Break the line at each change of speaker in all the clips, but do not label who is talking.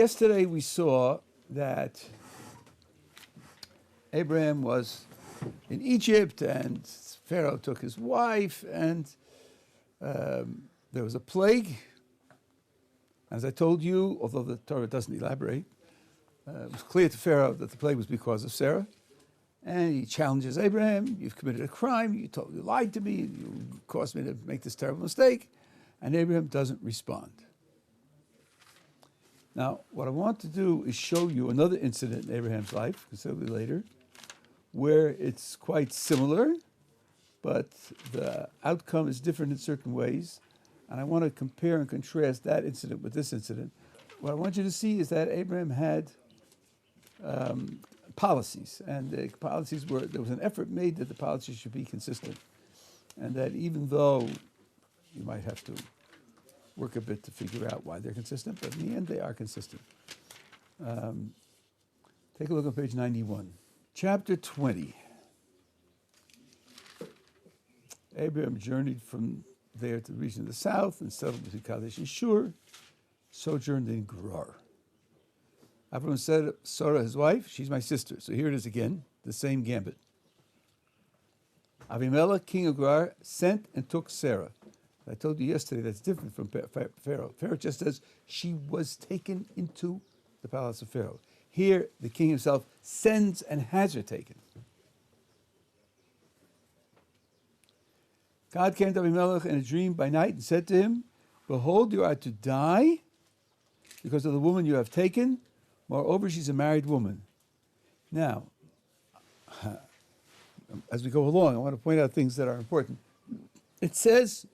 yesterday we saw that Abraham was in Egypt and Pharaoh took his wife and there was a plague. As I told you, although the Torah doesn't elaborate, it was clear to Pharaoh that the plague was because of Sarah. And he challenges Abraham, you've committed a crime, you lied to me, you caused me to make this terrible mistake. And Abraham doesn't respond. Now, what I want to do is show you another incident in Abraham's life, considerably later, where it's quite similar, but the outcome is different in certain ways. And I want to compare and contrast that incident with this incident. What I want you to see is that Abraham had policies, and the policies were, there was an effort made that the policies should be consistent. And that even though you might have to work a bit to figure out why they're consistent, but in the end they are consistent. Take a look on page 91. Chapter 20. Abraham journeyed from there to the region of the south and settled between Kadesh and Shur, sojourned in Gerar. Avraham said to Sarah, his wife, she's my sister. So here it is again, the same gambit. Avimelech, king of Gerar, sent and took Sarah. I told you yesterday that's different from Pharaoh. Pharaoh just says she was taken into the palace of Pharaoh. Here, the king himself sends and has her taken. God came to Avimelech in a dream by night and said to him, behold, you are to die because of the woman you have taken. Moreover, she's a married woman. Now, as we go along, I want to point out things that are important. It says,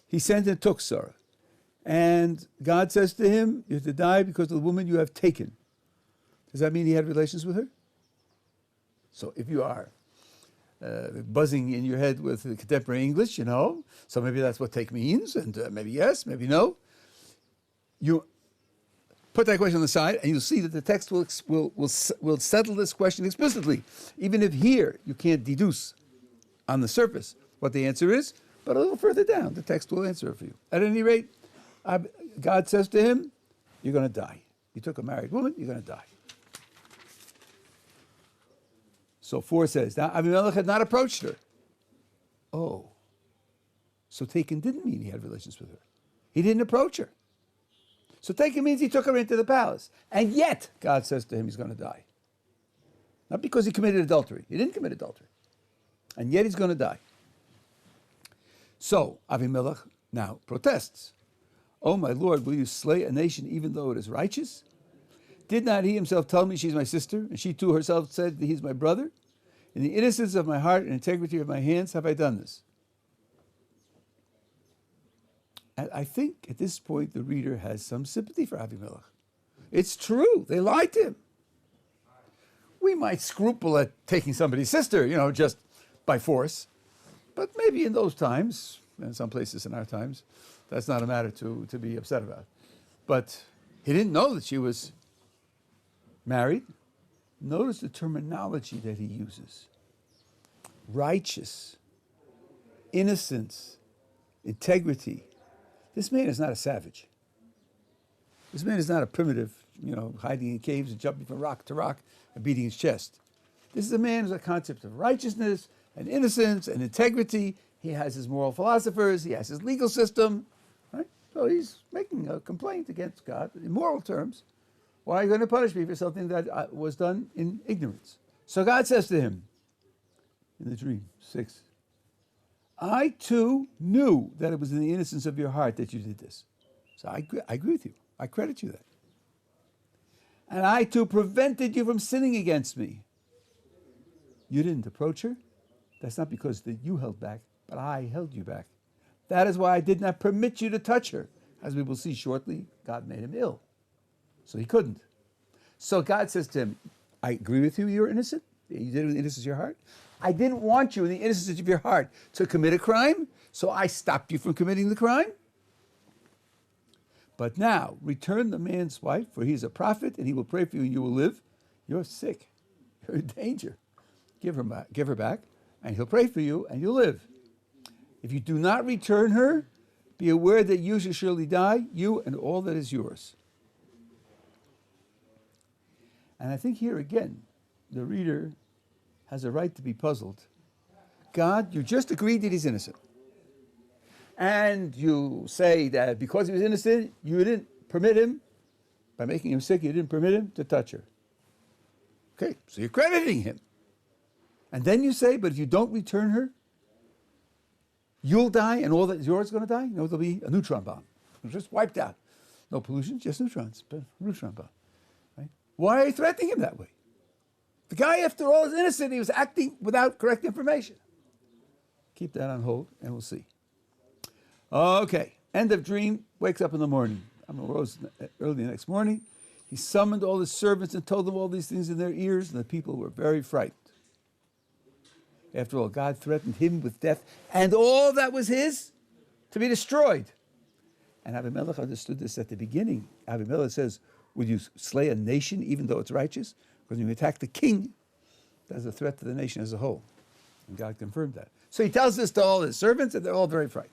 he sent and took Sarah. And God says to him, you're to die because of the woman you have taken. Does that mean he had relations with her? So if you are buzzing in your head with contemporary English, you know, so maybe that's what take means, and maybe yes, maybe no. You put that question on the side, and you'll see that the text will settle this question explicitly, even if here you can't deduce on the surface what the answer is, but a little further down, the text will answer it for you. At any rate, God says to him, you're going to die. You took a married woman, you're going to die. So 4 says, now Avimelech had not approached her. Oh, so taken didn't mean he had relations with her. He didn't approach her. So taken means he took her into the palace. And yet, God says to him, he's going to die. Not because he committed adultery. He didn't commit adultery. And yet he's going to die. So Avimelech now protests. Oh, my Lord, will you slay a nation even though it is righteous? Did not he himself tell me she's my sister? And she too herself said that he's my brother? In the innocence of my heart and integrity of my hands have I done this. And I think at this point the reader has some sympathy for Avimelech. It's true, they lied to him. We might scruple at taking somebody's sister, you know, just by force. But maybe in those times, and some places in our times, that's not a matter to be upset about. But he didn't know that she was married. Notice the terminology that he uses. Righteous, innocence, integrity. This man is not a savage. This man is not a primitive, you know, hiding in caves and jumping from rock to rock and beating his chest. This is a man who has a concept of righteousness and innocence and integrity. He has his moral philosophers. He has his legal system. Right? So he's making a complaint against God in moral terms. Why are you going to punish me for something that was done in ignorance? So God says to him in the dream, 6, I too knew that it was in the innocence of your heart that you did this. So I agree with you. I credit you that. And I too prevented you from sinning against me. You didn't approach her. That's not because that you held back, but I held you back. That is why I did not permit you to touch her. As we will see shortly, God made him ill. So he couldn't. So God says to him, I agree with you, you're innocent. You did it in the innocence of your heart. I didn't want you in the innocence of your heart to commit a crime, so I stopped you from committing the crime. But now, return the man's wife, for he is a prophet, and he will pray for you, and you will live. You're sick. You're in danger. Give her back, and he'll pray for you, and you'll live. If you do not return her, Be aware that you shall surely die, you and all that is yours. And I think here again, the reader has a right to be puzzled. God, you just agreed that he's innocent. And you say that because he was innocent, you didn't permit him, by making him sick, you didn't permit him to touch her. Okay, so you're crediting him. And then you say, but if you don't return her, you'll die and all that is yours is going to die? No, there'll be a neutron bomb. It's just wiped out. No pollution, just neutrons, but neutron bomb. Right? Why are you threatening him that way? The guy, after all, is innocent. He was acting without correct information. Keep that on hold, and we'll see. Okay, end of dream, wakes up in the morning. Avraham rose early the next morning. He summoned all his servants and told them all these things in their ears, and the people were very frightened. After all, God threatened him with death, and all that was his to be destroyed. And Avimelech understood this at the beginning. Avimelech says, would you slay a nation even though it's righteous? Because when you attack the king, that's a threat to the nation as a whole. And God confirmed that. So he tells this to all his servants, and they're all very frightened.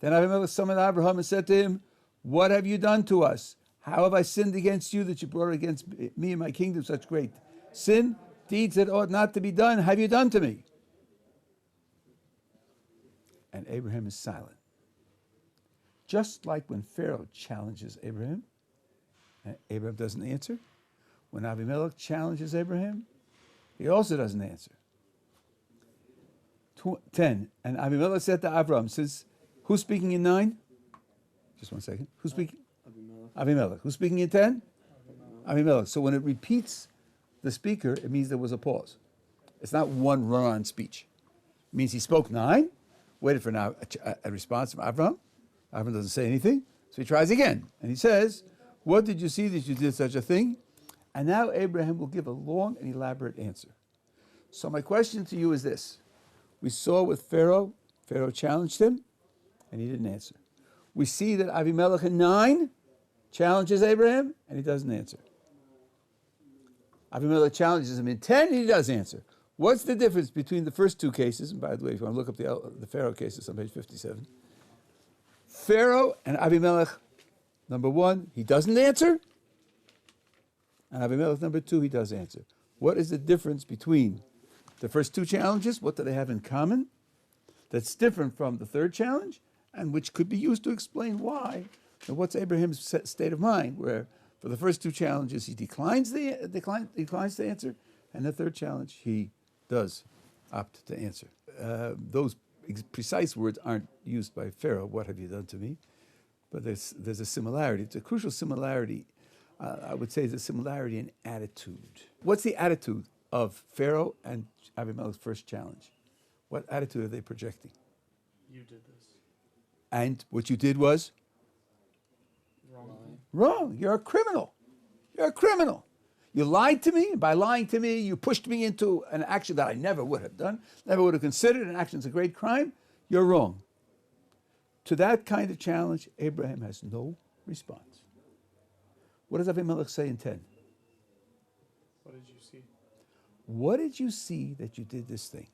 Then Avimelech summoned Avraham and said to him, what have you done to us? How have I sinned against you that you brought against me and my kingdom such great sin? Deeds that ought not to be done, have you done to me? And Abraham is silent. Just like when Pharaoh challenges Abraham, and Abraham doesn't answer. When Avimelech challenges Abraham, he also doesn't answer. 10. And Avimelech said to Avraham, who's speaking in 9? Just one second. Who's speaking? Avimelech. Who's speaking in 10? Avimelech. So when it repeats the speaker, it means there was a pause. It's not one run-on speech. It means he spoke 9, waited for now a response from Avraham. Avraham doesn't say anything, so he tries again. And he says, what did you see that you did such a thing? And now Abraham will give a long and elaborate answer. So my question to you is this. We saw with Pharaoh challenged him, and he didn't answer. We see that Avimelech in 9 challenges Abraham, and he doesn't answer. Avimelech challenges him in 10, and he does answer. What's the difference between the first two cases? And by the way, if you want to look up the Pharaoh cases on page 57. Pharaoh and Avimelech, number 1, he doesn't answer. And Avimelech, number 2, he does answer. What is the difference between the first two challenges? What do they have in common that's different from the third challenge, and which could be used to explain why, and what's Abraham's state of mind, where for the first two challenges he declines to answer, and the third challenge he does opt to answer. Those precise words aren't used by Pharaoh, what have you done to me? But there's a similarity. It's a crucial similarity. I would say it's a similarity in attitude. What's the attitude of Pharaoh and Avimelech's first challenge? What attitude are they projecting?
You did this.
And what you did was? Wrong. You're a criminal. You're a criminal. You lied to me, and by lying to me, you pushed me into an action that I never would have done, never would have considered. An action is a great crime. You're wrong. To that kind of challenge, Abraham has no response. What does Avimelech say in 10?
What did you see?
What did you see that you did this thing?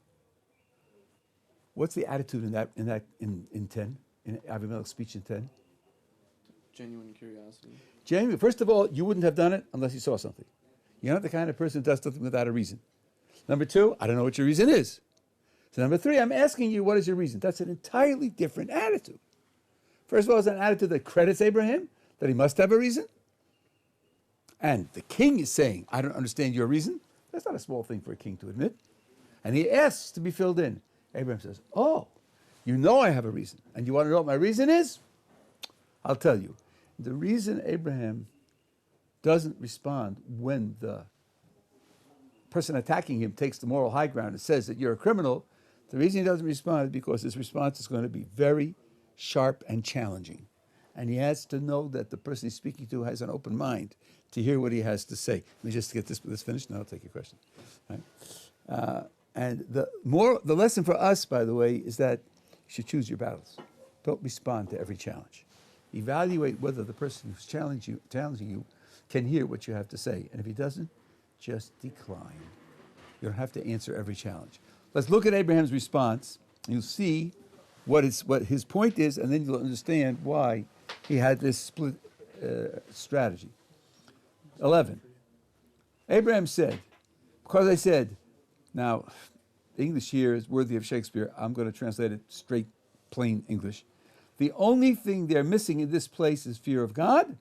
What's the attitude in 10? In Avimelech's speech in 10?
Genuine curiosity.
Genuine. First of all, you wouldn't have done it unless you saw something. You're not the kind of person who does something without a reason. Number 2, I don't know what your reason is. So number 3, I'm asking you, what is your reason? That's an entirely different attitude. First of all, it's an attitude that credits Abraham, that he must have a reason. And the king is saying, I don't understand your reason. That's not a small thing for a king to admit. And he asks to be filled in. Abraham says, oh, you know I have a reason. And you want to know what my reason is? I'll tell you. The reason Abraham doesn't respond when the person attacking him takes the moral high ground and says that you're a criminal, the reason he doesn't respond is because his response is going to be very sharp and challenging. And he has to know that the person he's speaking to has an open mind to hear what he has to say. Let me just get this finished, and I'll take your question. Right? And the lesson for us, by the way, is that you should choose your battles. Don't respond to every challenge. Evaluate whether the person who's challenging you can hear what you have to say. And if he doesn't, just decline. You don't have to answer every challenge. Let's look at Abraham's response. You'll see what his point is, and then you'll understand why he had this split strategy. 11. Abraham said, because I said, now, English here is worthy of Shakespeare. I'm going to translate it straight, plain English. The only thing they're missing in this place is fear of God,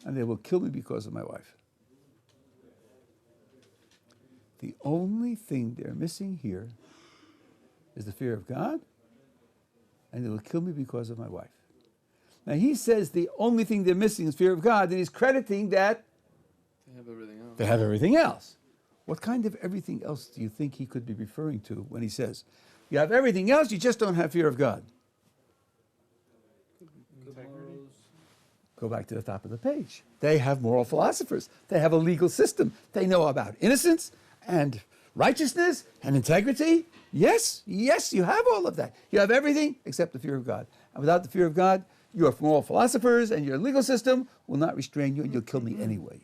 and they will kill me because of my wife. The only thing they're missing here is the fear of God, and they will kill me because of my wife. Now he says the only thing they're missing is fear of God, and he's crediting that
They have everything else.
they have everything else. What kind of everything else do you think he could be referring to when he says, you have everything else, you just don't have fear of God?
Integrity.
Go back to the top of the page. They have moral philosophers. They have a legal system. They know about innocence and righteousness and integrity. Yes, you have all of that. You have everything except the fear of God. And without the fear of God, your moral philosophers and your legal system will not restrain you, and you'll kill me anyway.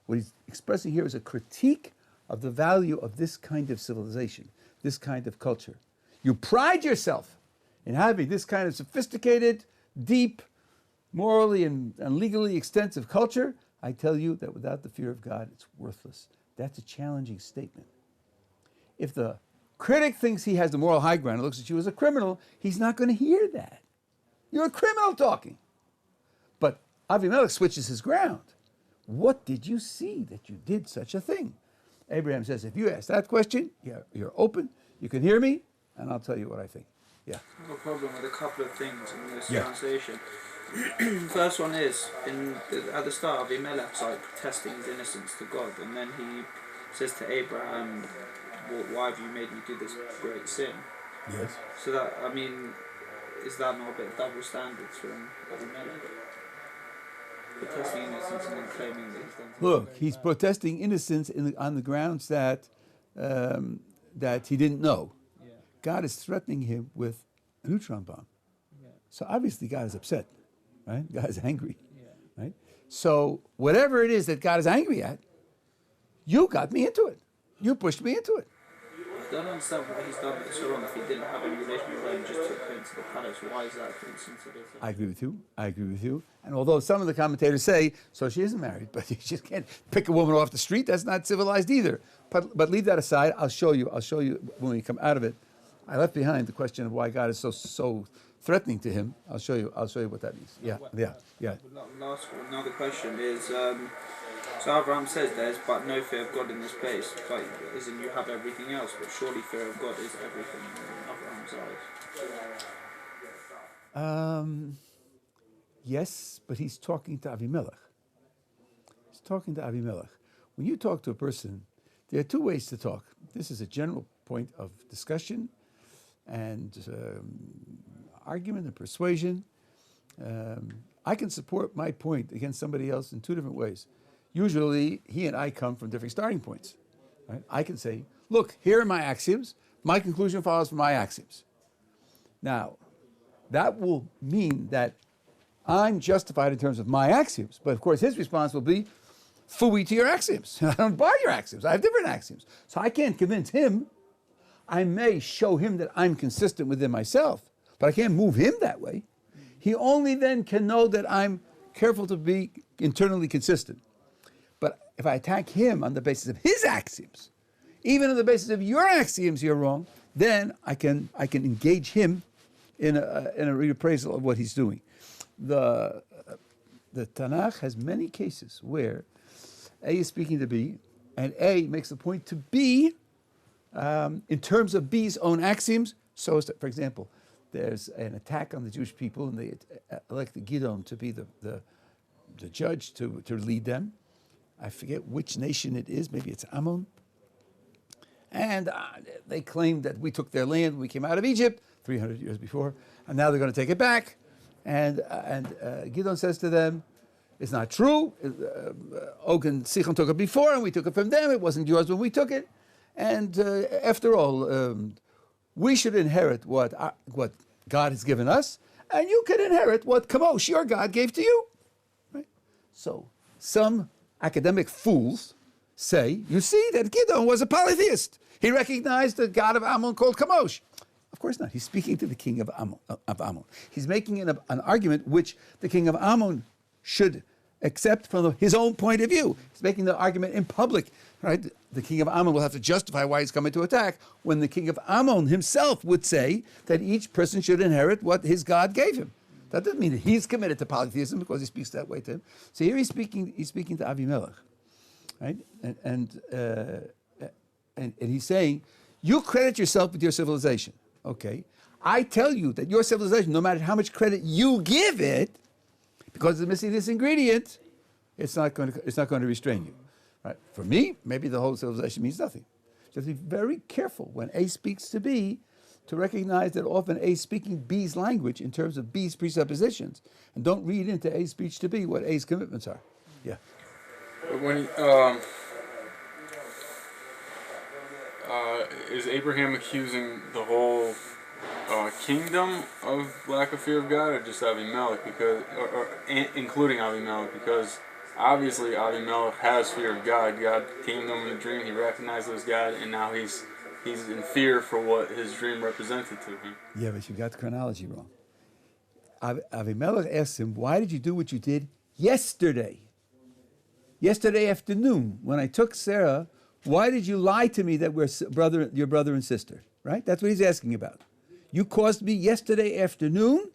What he's expressing here is a critique of the value of this kind of civilization, this kind of culture. You pride yourself in having this kind of sophisticated, deep, morally and legally extensive culture. I tell you that without the fear of God, it's worthless. That's a challenging statement. If the critic thinks he has the moral high ground and looks at you as a criminal, he's not going to hear that. You're a criminal talking. But Avimelech switches his ground. What did you see that you did such a thing? Abraham says, if you ask that question, you're open, you can hear me, and I'll tell you what I think. Yeah.
I have a problem with a couple of things in this
Yeah.
translation. First one is, at the start, Abimelech's like protesting his innocence to God, and then he says to Abraham, why have you made me do this great sin?
Yes.
So that, I mean, is that not a bit double standards from Abimelech? Protesting innocence and then claiming that he's done something
Look,
very
he's
bad.
protesting innocence on the grounds that that he didn't know.
Yeah,
God is threatening him with a neutron bomb.
yeah,
So obviously God is upset, right? God is angry,
yeah.
right? So whatever it is that God is angry at, you got me into it. You pushed me into it.
I don't understand why he's done this so wrong. If he didn't have any relationship with her and just took her into the palace, why is that insensitive?
I agree with you. I agree with you. And although some of the commentators say, so she isn't married, but you just can't pick a woman off the street. That's not civilized either. But leave that aside. I'll show you when we come out of it. I left behind the question of why God is so threatening to him. I'll show you what that means. Yeah.
Last one, another question is, so Avraham says there's but no fear of God in this place, but isn't you have everything else, but surely fear of God is everything in Avraham's eyes.
Yes, but he's talking to Avimelech. He's talking to Avimelech. When you talk to a person, there are two ways to talk. This is a general point of discussion and argument and persuasion. I can support my point against somebody else in two different ways. Usually, he and I come from different starting points. Right? I can say, look, here are my axioms. My conclusion follows from my axioms. Now, that will mean that I'm justified in terms of my axioms. But of course, his response will be, phooey to your axioms. I don't buy your axioms. I have different axioms. So I can't convince him. I may show him that I'm consistent within myself, but I can't move him that way. He only then can know that I'm careful to be internally consistent. But if I attack him on the basis of his axioms, even on the basis of your axioms you're wrong, then I can engage him in a reappraisal of what he's doing. The Tanakh has many cases where A is speaking to B, and A makes the point to B in terms of B's own axioms. So, as to, for example, there's an attack on the Jewish people, and they elect Gidon to be the judge to lead them. I forget which nation it is. Maybe it's Ammon. And they claim that we took their land when we came out of Egypt 300 years before, and now they're going to take it back. And Gidon says to them, it's not true. Og and Sichon took it before, and we took it from them. It wasn't yours when we took it. And after all, we should inherit what God has given us, and you can inherit what Kamosh, your God, gave to you. Right? So some academic fools say, you see, that Gidon was a polytheist. He recognized the God of Ammon called Kamosh. Of course not. He's speaking to the king of Ammon. He's making an argument which the king of Ammon should accept from his own point of view. He's making the argument in public, right? The king of Ammon will have to justify why he's coming to attack, when the king of Ammon himself would say that each person should inherit what his God gave him. That doesn't mean that he's committed to polytheism because he speaks that way to him. So here he's speaking to Avimelech, right? And he's saying, you credit yourself with your civilization, okay? I tell you that your civilization, no matter how much credit you give it, because it's missing this ingredient, it's not going to restrain you, right? For me, maybe the whole civilization means nothing. Just be very careful when A speaks to B, to recognize that often A is speaking B's language in terms of B's presuppositions, and don't read into A's speech to B what A's commitments are. Yeah.
When is Abraham accusing the whole kingdom of lack of fear of God, or just Avimelech, including Avimelech? Because obviously Avimelech has fear of God. God came to him in a dream. He recognized it was God, and now he's in fear for what his dream represented to him.
Yeah, but you got the chronology wrong. Avimelech asks him, why did you do what you did yesterday? Yesterday afternoon, when I took Sarah, why did you lie to me that we're your brother and sister? Right? That's what he's asking about. You caused me yesterday afternoon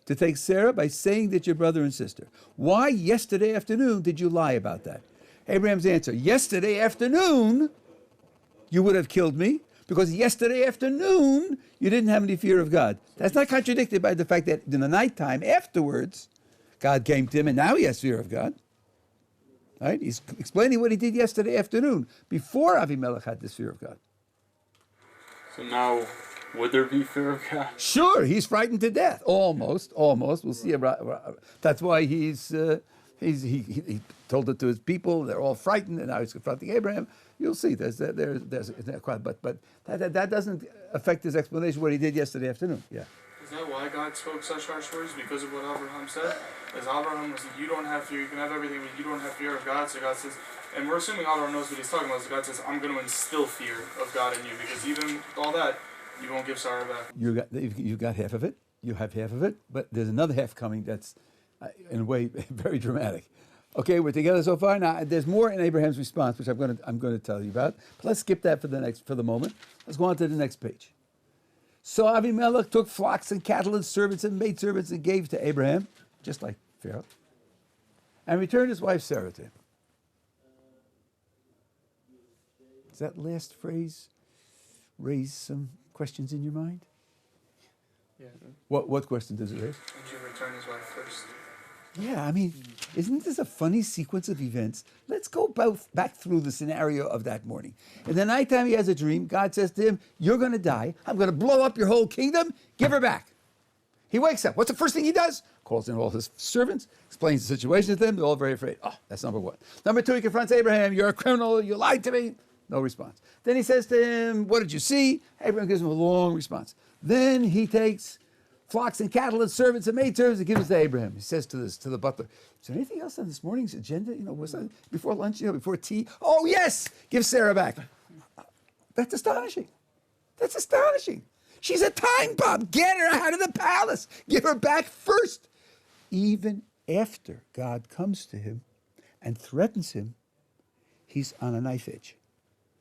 to take Sarah by saying that you're brother and sister. Why yesterday afternoon did you lie about that? Abraham's answer, yesterday afternoon, you would have killed me, because yesterday afternoon, you didn't have any fear of God. That's not contradicted by the fact that in the nighttime afterwards, God came to him, and now he has fear of God. Right? He's explaining what he did yesterday afternoon, before Avimelech had this fear of God.
So now, would there be fear of God?
Sure, he's frightened to death. Almost. We'll see. That's why he told it to his people. They're all frightened, and now he's confronting Abraham. You'll see. But that doesn't affect his explanation what he did yesterday afternoon. Yeah.
Is that why God spoke such harsh words? Because of what Avraham said? As Avraham was like, you don't have fear, you can have everything, but you don't have fear of God. So God says, and we're assuming Avraham knows what he's talking about, so God says, I'm going to instill fear of God in you, because even all that, you won't give Sarah back.
You got half of it. You have half of it, but there's another half coming that's, in a way, very dramatic. Okay, we're together so far. Now, there's more in Abraham's response, which I'm going to tell you about. But let's skip that for the moment. Let's go on to the next page. So Avimelech took flocks and cattle and servants and maidservants and gave to Abraham, just like Pharaoh, and returned his wife Sarah to him. Does that last phrase raise some questions in your mind?
Yeah.
What question does it raise?
Would you return his wife first?
Yeah, I mean, isn't this a funny sequence of events? Let's go back through the scenario of that morning. In the nighttime, he has a dream. God says to him, you're going to die. I'm going to blow up your whole kingdom. Give her back. He wakes up. What's the first thing he does? Calls in all his servants, explains the situation to them. They're all very afraid. Oh, that's number one. Number two, he confronts Abraham. You're a criminal. You lied to me. No response. Then he says to him, what did you see? Abraham gives him a long response. Then he takes flocks and cattle and servants and maidservants and gives it to Abraham. He says to the butler, is there anything else on this morning's agenda? Was that before lunch, before tea? Oh, yes, give Sarah back. That's astonishing. That's astonishing. She's a time bomb. Get her out of the palace. Give her back first. Even after God comes to him and threatens him, he's on a knife edge.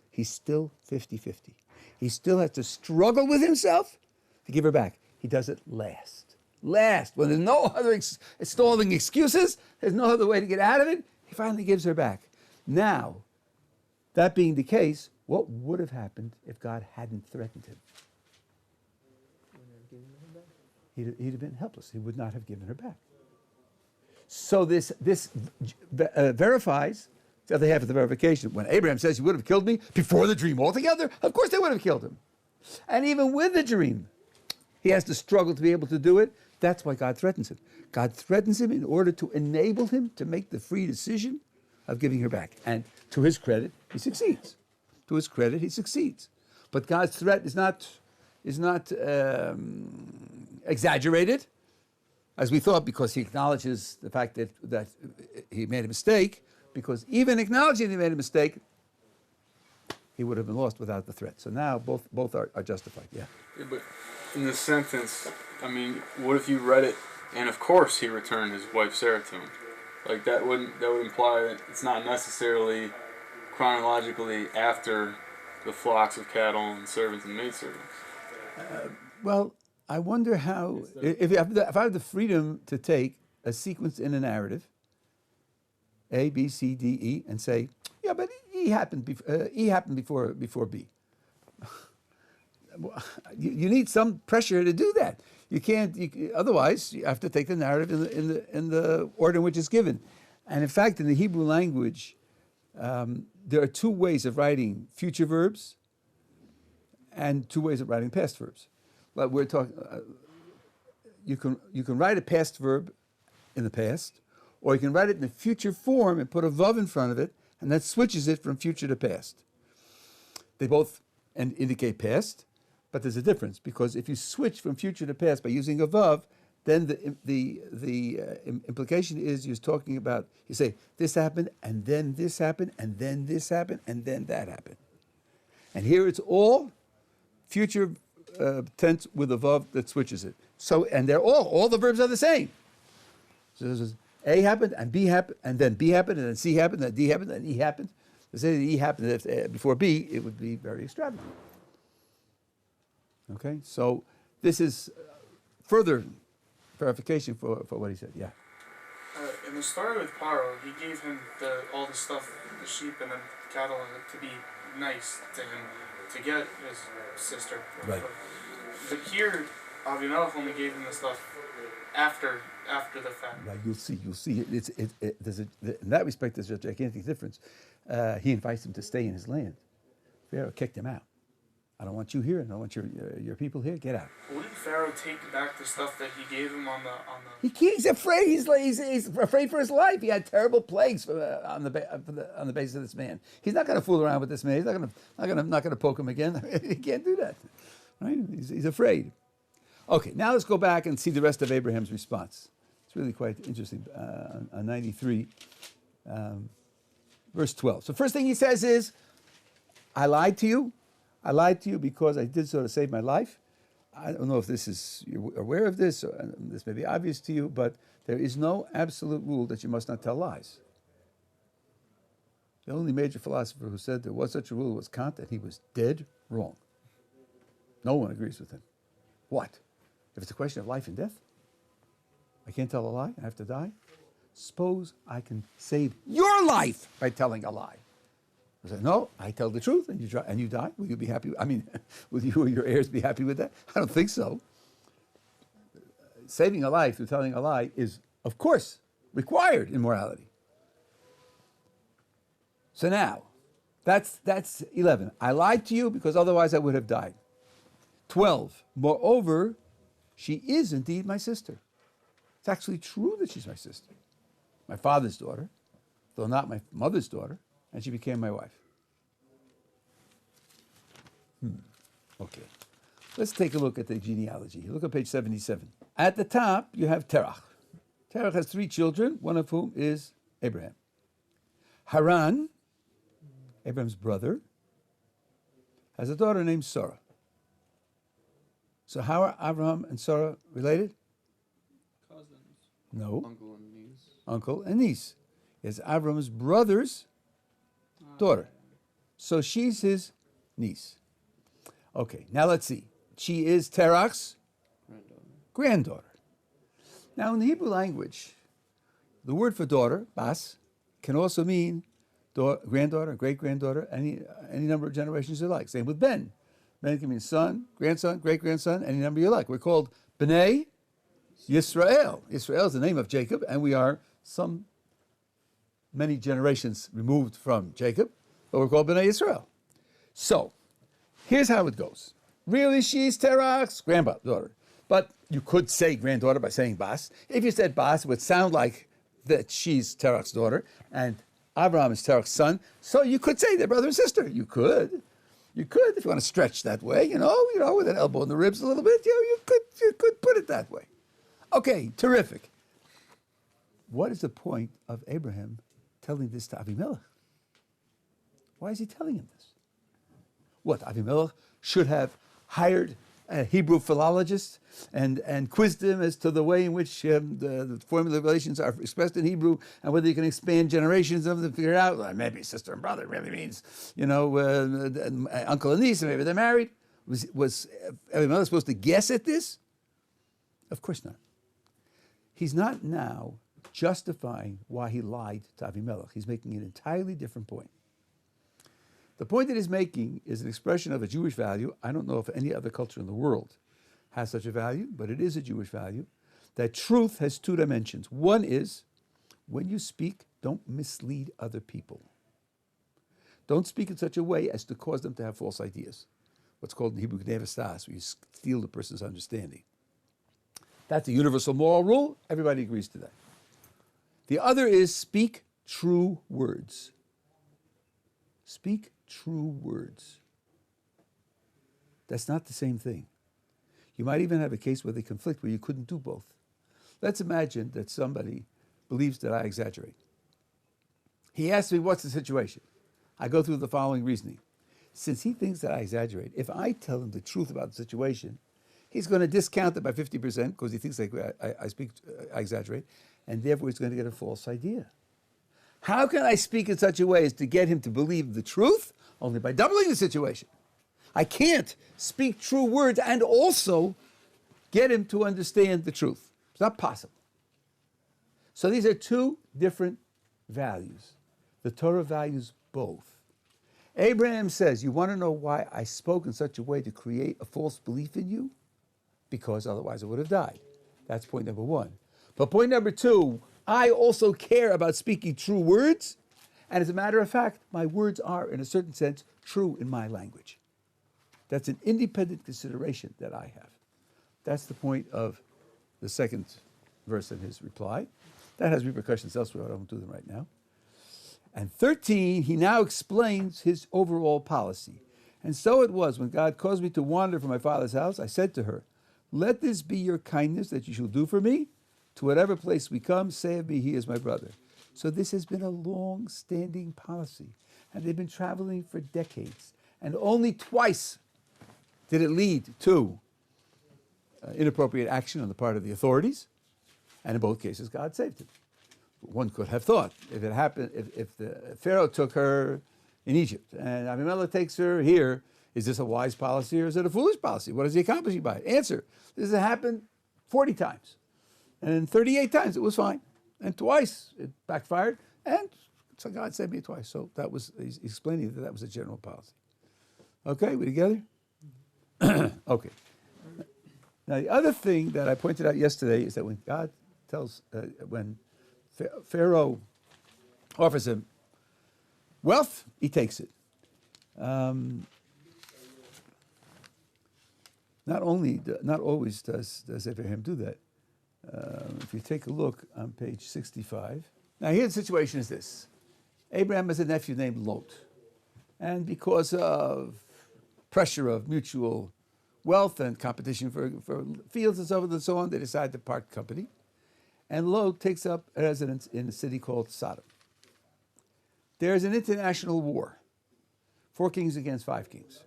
He's still 50-50. He still has to struggle with himself to give her back. He does it last. When there's no other stalling excuses, there's no other way to get out of it, he finally gives her back. Now, that being the case, what would have happened if God hadn't threatened him? He'd have been helpless. He would not have given her back. So this verifies the other half of the verification. When Abraham says he would have killed me before the dream altogether, of course they would have killed him. And even with the dream, he has to struggle to be able to do it. That's why God threatens him. God threatens him in order to enable him to make the free decision of giving her back. And to his credit, he succeeds. But God's threat is not exaggerated, as we thought, because he acknowledges the fact that he made a mistake. Because even acknowledging he made a mistake, he would have been lost without the threat. So now both are justified. Yeah.
Yeah, but in the sentence, I mean, what if you read it, and of course he returned his wife Sarah to him? Like that would imply that it's not necessarily chronologically after the flocks of cattle and servants and maidservants.
Well, I wonder how if I have the freedom to take a sequence in a narrative, A, B, C, D, E, and say, yeah, but E happened before B. You need some pressure to do that. You can't. Otherwise, you have to take the narrative in the order in which it's given. And in fact, in the Hebrew language, there are two ways of writing future verbs and two ways of writing past verbs. But we're talking. You can write a past verb in the past, or you can write it in the future form and put a vav in front of it, and that switches it from future to past. They both indicate past. But there's a difference, because if you switch from future to past by using a vav, then the implication is you're talking about, you say, this happened, and then this happened, and then this happened, and then that happened. And here it's all future tense with a vav that switches it. So, and they're all the verbs are the same. So this is A happened, and B happened, and then B happened, and then C happened, and then D happened, and E happened. To say that E happened before B, it would be very extravagant. Okay, so this is further verification for what he said. Yeah.
In the story with Paro, he gave him all the stuff, the sheep and the cattle, to be nice to him, to get his sister.
Right.
But here, Avimelech only gave him the stuff after the fact.
Right. You'll see. In that respect, there's a gigantic difference. He invites him to stay in his land. Pharaoh kicked him out. I don't want you here. I don't want your people here. Get out.
Wouldn't Pharaoh take back the stuff that he gave him on the?
He's afraid. He's afraid for his life. He had terrible plagues on the basis of this man. He's not going to fool around with this man. He's not going to poke him again. He can't do that. Right? He's afraid. Okay. Now let's go back and see the rest of Abraham's response. It's really quite interesting. On 93, verse 12. So first thing he says is, "I lied to you. I lied to you because I did so to save my life." I don't know if you're aware of this, or this may be obvious to you, but there is no absolute rule that you must not tell lies. The only major philosopher who said there was such a rule was Kant, and he was dead wrong. No one agrees with him. What? If it's a question of life and death, I can't tell a lie, I have to die. Suppose I can save your life by telling a lie. I said, no, I tell the truth, and you die. Will you be happy? I mean, will you or your heirs be happy with that? I don't think so. Saving a life through telling a lie is, of course, required in morality. So now, that's 11. I lied to you because otherwise I would have died. 12. Moreover, she is indeed my sister. It's actually true that she's my sister, my father's daughter, though not my mother's daughter. And she became my wife. Okay. Let's take a look at the genealogy. Look at page 77. At the top, you have Terach. Terach has 3 children, one of whom is Abraham. Haran, Abraham's brother, has a daughter named Sarah. So how are Avraham and Sarah related?
Cousins.
No.
Uncle and niece.
Uncle and niece. Is Avraham's brother's daughter. So she's his niece. Okay, now let's see. She is Terach's granddaughter. Now in the Hebrew language, the word for daughter, bas, can also mean granddaughter, great-granddaughter, any number of generations you like. Same with Ben. Ben can mean son, grandson, great-grandson, any number you like. We're called B'nai Yisrael. Yisrael is the name of Jacob, and we are many generations removed from Jacob, but we're called B'nai Yisrael. So, here's how it goes. Really, she's Terach's granddaughter. But you could say granddaughter by saying Bas. If you said Bas, it would sound like that she's Terach's daughter, and Abraham is Terach's son. So you could say they're brother and sister. You could, if you want to stretch that way, you know, with an elbow in the ribs a little bit, you could put it that way. Okay, terrific. What is the point of Abraham telling this to Avimelech? Why is he telling him this? What, Avimelech should have hired a Hebrew philologist and quizzed him as to the way in which the formula relations are expressed in Hebrew and whether you can expand generations of them to figure it out. Well, maybe sister and brother really means, uncle and niece, and maybe they're married. Was Avimelech supposed to guess at this? Of course not. He's not now justifying why he lied to Avimelech. He's making an entirely different point. The point that he's making is an expression of a Jewish value. I don't know if any other culture in the world has such a value, but it is a Jewish value, that truth has two dimensions. One is, when you speak, don't mislead other people. Don't speak in such a way as to cause them to have false ideas. What's called in Hebrew, gneva stas, where you steal the person's understanding. That's a universal moral rule. Everybody agrees to that. The other is speak true words. Speak true words. That's not the same thing. You might even have a case where they conflict, where you couldn't do both. Let's imagine that somebody believes that I exaggerate. He asks me, what's the situation? I go through the following reasoning. Since he thinks that I exaggerate, if I tell him the truth about the situation, he's going to discount it by 50% because he thinks I exaggerate, and therefore he's going to get a false idea. How can I speak in such a way as to get him to believe the truth? Only by doubling the situation. I can't speak true words and also get him to understand the truth. It's not possible. So these are two different values. The Torah values both. Abraham says, you want to know why I spoke in such a way to create a false belief in you? Because otherwise I would have died. That's point number one. But point number two, I also care about speaking true words. And as a matter of fact, my words are, in a certain sense, true in my language. That's an independent consideration that I have. That's the point of the second verse in his reply. That has repercussions elsewhere. I don't do them right now. And 13, he now explains his overall policy. And so it was, when God caused me to wander from my father's house, I said to her, let this be your kindness that you shall do for me. To whatever place we come, say of me, he is my brother. So this has been a long-standing policy. And they've been traveling for decades. And only twice did it lead to inappropriate action on the part of the authorities. And in both cases, God saved him. One could have thought, if it happened, if the Pharaoh took her in Egypt and Avimelech takes her here, is this a wise policy or is it a foolish policy? What is he accomplishing by it? Answer, this has happened 40 times. And 38 times it was fine. And twice it backfired. And so God saved me twice. So that was, he's explaining that was a general policy. Okay, we together? Okay. Now the other thing that I pointed out yesterday is that when God tells, when Pharaoh offers him wealth, he takes it. Not always does Abraham do that. If you take a look on page 65. Now here the situation is this. Abraham has a nephew named Lot. And because of pressure of mutual wealth and competition for fields and so forth and so on, they decide to part company. And Lot takes up a residence in a city called Sodom. There's an international war. 4 kings against 5 kings.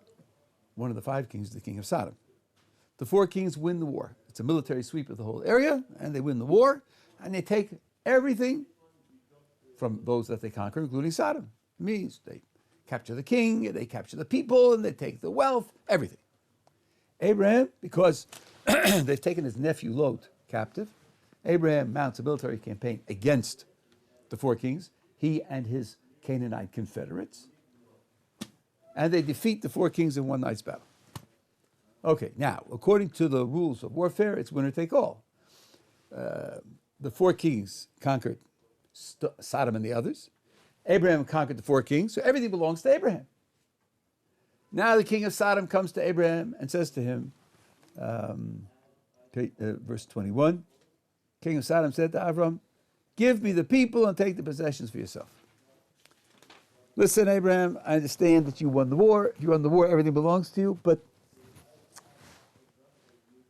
One of the 5 kings is the king of Sodom. The 4 kings win the war. It's a military sweep of the whole area, and they win the war, and they take everything from those that they conquer, including Sodom. It means they capture the king, they capture the people, and they take the wealth, everything. Abraham, because they've taken his nephew Lot captive, Abraham mounts a military campaign against the 4 kings, he and his Canaanite confederates, and they defeat the 4 kings in one night's battle. Okay, now, according to the rules of warfare, it's winner take all. The 4 kings conquered Sodom and the others. Abraham conquered the 4 kings, so everything belongs to Abraham. Now the king of Sodom comes to Abraham and says to him, verse 21, king of Sodom said to Avraham, give me the people and take the possessions for yourself. Listen, Abraham, I understand that you won the war. If you won the war, everything belongs to you, but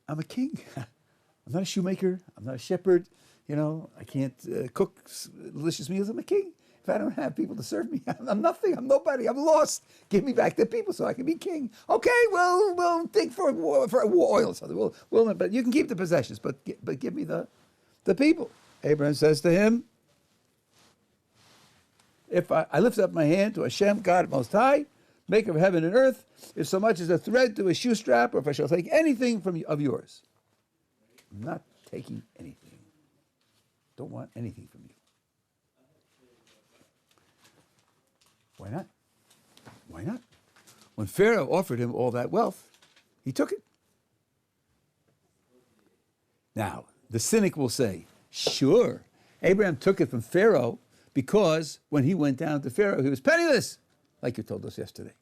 I'm a king. I'm not a shoemaker. I'm not a shepherd. I can't cook delicious meals. I'm a king. If I don't have people to serve me, I'm nothing. I'm nobody. I'm lost. Give me back the people so I can be king. Okay, we'll dig for oil or something. But you can keep the possessions, but give me the people. Abraham says to him, if I lift up my hand to Hashem, God Most High, maker of heaven and earth, if so much as a thread to a shoe strap, or if I shall take anything of yours. I'm not taking anything. Don't want anything from you. Why not? Why not? When Pharaoh offered him all that wealth, he took it. Now, the cynic will say, sure, Abraham took it from Pharaoh because when he went down to Pharaoh, he was penniless, like you told us yesterday.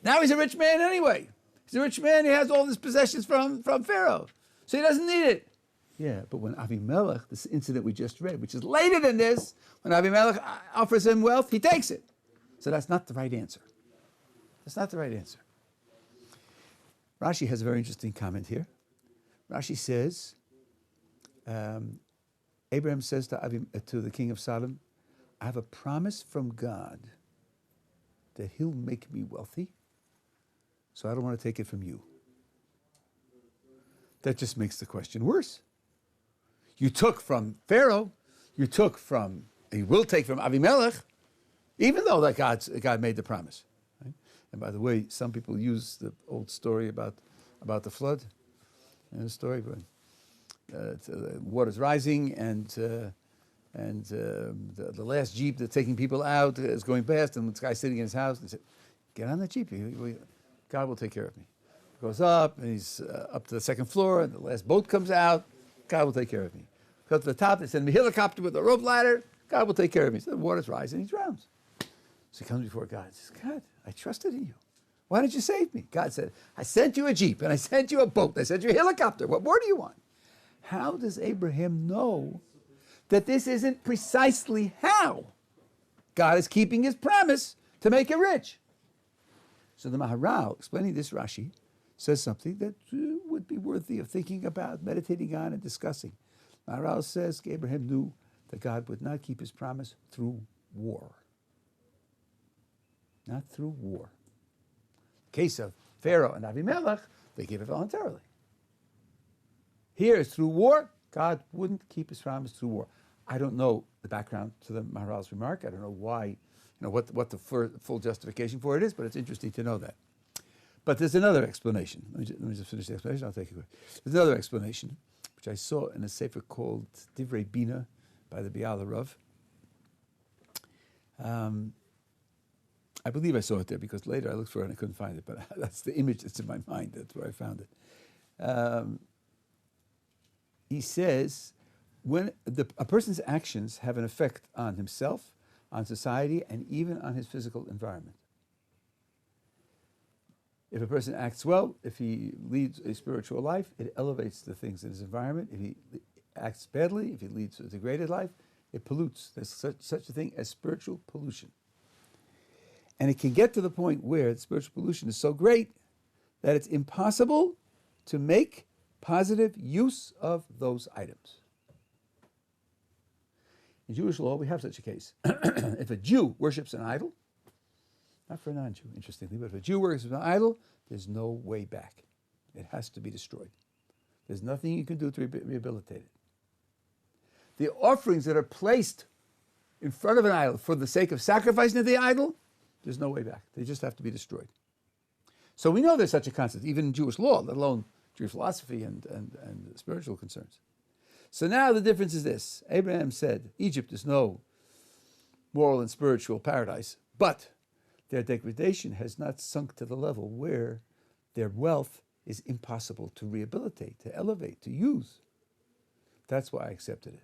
Now he's a rich man anyway. He's a rich man, he has all his possessions from Pharaoh, so he doesn't need it. Yeah, but when Avimelech, this incident we just read, which is later than this, when Avimelech offers him wealth, he takes it. So that's not the right answer. That's not the right answer. Rashi has a very interesting comment here. Rashi says, Abraham says to the king of Sodom, I have a promise from God that he'll make me wealthy, so I don't want to take it from you. That just makes the question worse. You took from Pharaoh, you will take from Avimelech, even though that God made the promise. Right? And by the way, some people use the old story about the flood. And the story when the water's rising and the last jeep that's taking people out is going past, and this guy's sitting in his house and he said, "Get on the jeep. God will take care of me." He goes up and he's up to the second floor, and the last boat comes out. God will take care of me. Go to the top. They send me a helicopter with a rope ladder. God will take care of me. So the water's rising. He drowns. So he comes before God and says, God, I trusted in you. Why didn't you save me? God said, I sent you a jeep, and I sent you a boat. I sent you a helicopter. What more do you want? How does Abraham know that this isn't precisely how God is keeping his promise to make him rich? So the Maharal, explaining this Rashi, says something that would be worthy of thinking about, meditating on, and discussing. Maharal says Abraham knew that God would not keep his promise through war. Not through war. In the case of Pharaoh and Avimelech, they gave it voluntarily. Here, through war, God wouldn't keep his promise through war. I don't know the background to the Maharal's remark. I don't know why, what the full justification for it is, but it's interesting to know that. But there's another explanation. Let me just finish the explanation. I'll take it quick. There's another explanation, which I saw in a sefer called Divrei Bina by the Biala Rav. I believe I saw it there because later I looked for it and I couldn't find it, but that's the image that's in my mind. That's where I found it. He says, when a person's actions have an effect on himself, on society, and even on his physical environment. If a person acts well, if he leads a spiritual life, it elevates the things in his environment. If he acts badly, if he leads a degraded life, it pollutes. There's such a thing as spiritual pollution. And it can get to the point where the spiritual pollution is so great that it's impossible to make positive use of those items. In Jewish law, we have such a case. If a Jew worships an idol, not for a non-Jew, interestingly, but if a Jew worships an idol, there's no way back. It has to be destroyed. There's nothing you can do to rehabilitate it. The offerings that are placed in front of an idol for the sake of sacrificing to the idol, there's no way back. They just have to be destroyed. So we know there's such a concept, even in Jewish law, let alone Jewish philosophy and spiritual concerns. So now the difference is this. Abraham said, Egypt is no moral and spiritual paradise, but their degradation has not sunk to the level where their wealth is impossible to rehabilitate, to elevate, to use. That's why I accepted it.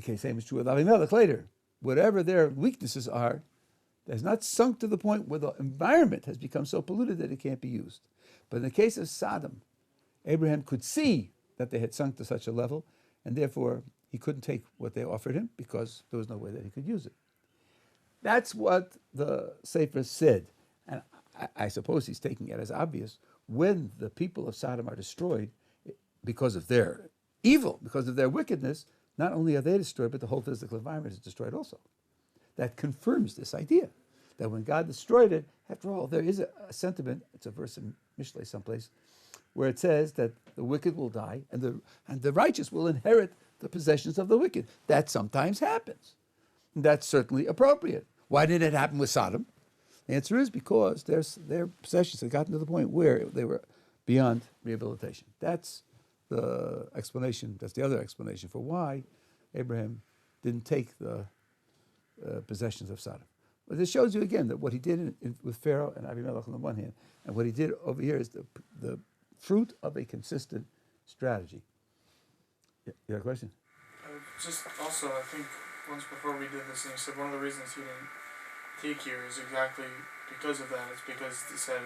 The same is true with Avimelech later. Whatever their weaknesses are, it has not sunk to the point where the environment has become so polluted that it can't be used. But in the case of Sodom, Abraham could see that they had sunk to such a level, and therefore he couldn't take what they offered him because there was no way that he could use it. That's what the Sefer said. And I suppose he's taking it as obvious. When the people of Sodom are destroyed because of their evil, because of their wickedness, not only are they destroyed, but the whole physical environment is destroyed also. that confirms this idea that when God destroyed it, after all, there is a sentiment, it's a verse in Mishlei someplace, where it says that the wicked will die and the righteous will inherit the possessions of the wicked. That sometimes happens. And that's certainly appropriate. Why did it happen with Sodom? The answer is because their possessions had gotten to the point where they were beyond rehabilitation. That's the explanation, that's the other explanation for why Abraham didn't take the possessions of Sodom. But this shows you again that what he did with Pharaoh and Avimelech on the one hand, and what he did over here is the fruit of a consistent strategy. You got a question?
Just also, I think once before we did this, and he said one of the reasons he didn't take here is exactly because of that. It's because he said,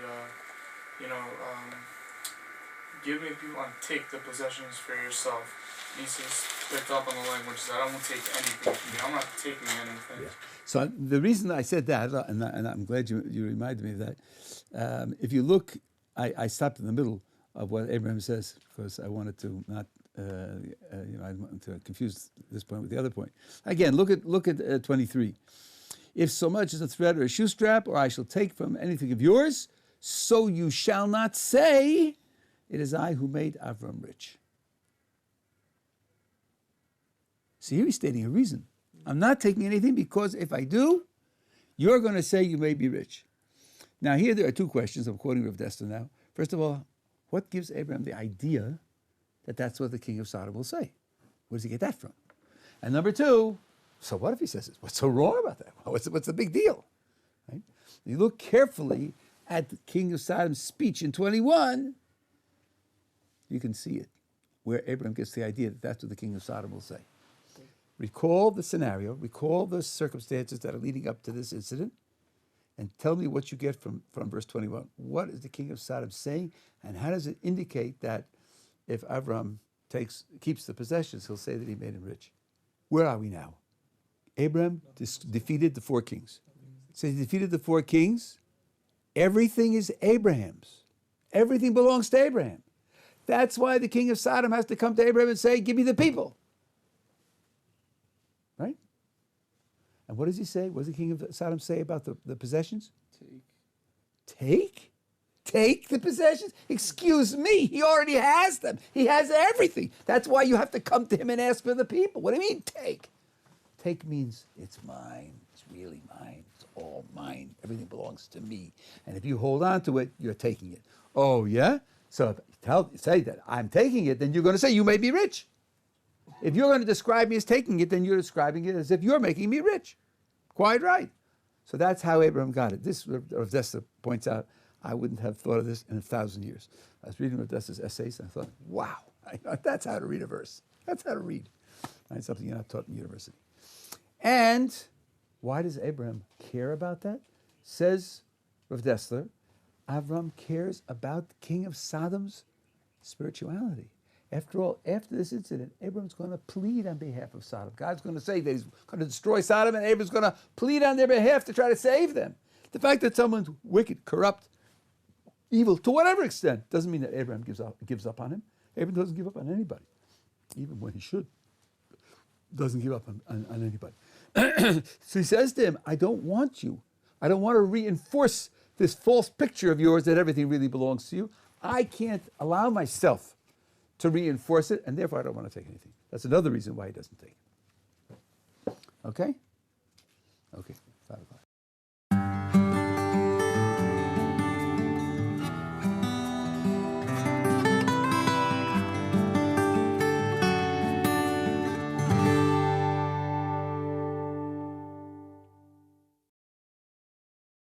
give me people and take the possessions for yourself. He says, picked up on the language that I won't take anything from you. I'm not taking anything.
Yeah. So the reason I said that, and I'm glad you reminded me of that, if you look, I stopped in the middle of what Abraham says because I wanted to not, I didn't want to confuse this point with the other point. Again, look at 23. If so much as a thread or a shoe strap, or I shall take from anything of yours, so you shall not say, it is I who made Avram rich. See, here he's stating a reason. I'm not taking anything because if I do, you're going to say you may be rich. Now, here there are two questions. I'm quoting Rav Desta now. First of all, what gives Abraham the idea that that's what the king of Sodom will say? Where does he get that from? And number two, so what if he says this? What's so wrong about that? What's the big deal? Right? You look carefully at the king of Sodom's speech in 21, you can see it, where Abraham gets the idea that that's what the king of Sodom will say. Recall the scenario, recall the circumstances that are leading up to this incident, and tell me what you get from verse 21. What is the king of Sodom saying, and how does it indicate that if Avraham keeps the possessions, he'll say that he made him rich? Where are we now? Abraham defeated the four kings. So he defeated the four kings. Everything is Abraham's. Everything belongs to Abraham. That's why the king of Sodom has to come to Abraham and say, give me the people. Right? And what does he say? What does the king of Sodom say about the possessions? Take? Take the possessions? Excuse me, he already has them. He has everything. That's why you have to come to him and ask for the people. What do you mean, take? Take means it's mine. It's really mine. It's all mine. Everything belongs to me. And if you hold on to it, you're taking it. Oh, yeah? So if say that I'm taking it, then you're going to say you made me rich. If you're going to describe me as taking it, then you're describing it as if you're making me rich. Quite right. So that's how Abraham got it. This, Rav Desta points out, I wouldn't have thought of this in 1,000 years. I was reading Rav Desta's essays, and I thought, wow, that's how to read a verse. That's how to read. That's something you're not taught in university. And why does Abraham care about that? Says Rav Dessler, Avram cares about the king of Sodom's spirituality. After all, after this incident, Abraham's going to plead on behalf of Sodom. God's going to say that he's going to destroy Sodom, and Abraham's going to plead on their behalf to try to save them. The fact that someone's wicked, corrupt, evil, to whatever extent, doesn't mean that Abraham gives up on him. Abraham doesn't give up on anybody, even when he should. Doesn't give up on anybody. So he says to him, I don't want you. I don't want to reinforce this false picture of yours that everything really belongs to you. I can't allow myself to reinforce it, and therefore I don't want to take anything. That's another reason why he doesn't take it. Okay? Okay, 5 o'clock.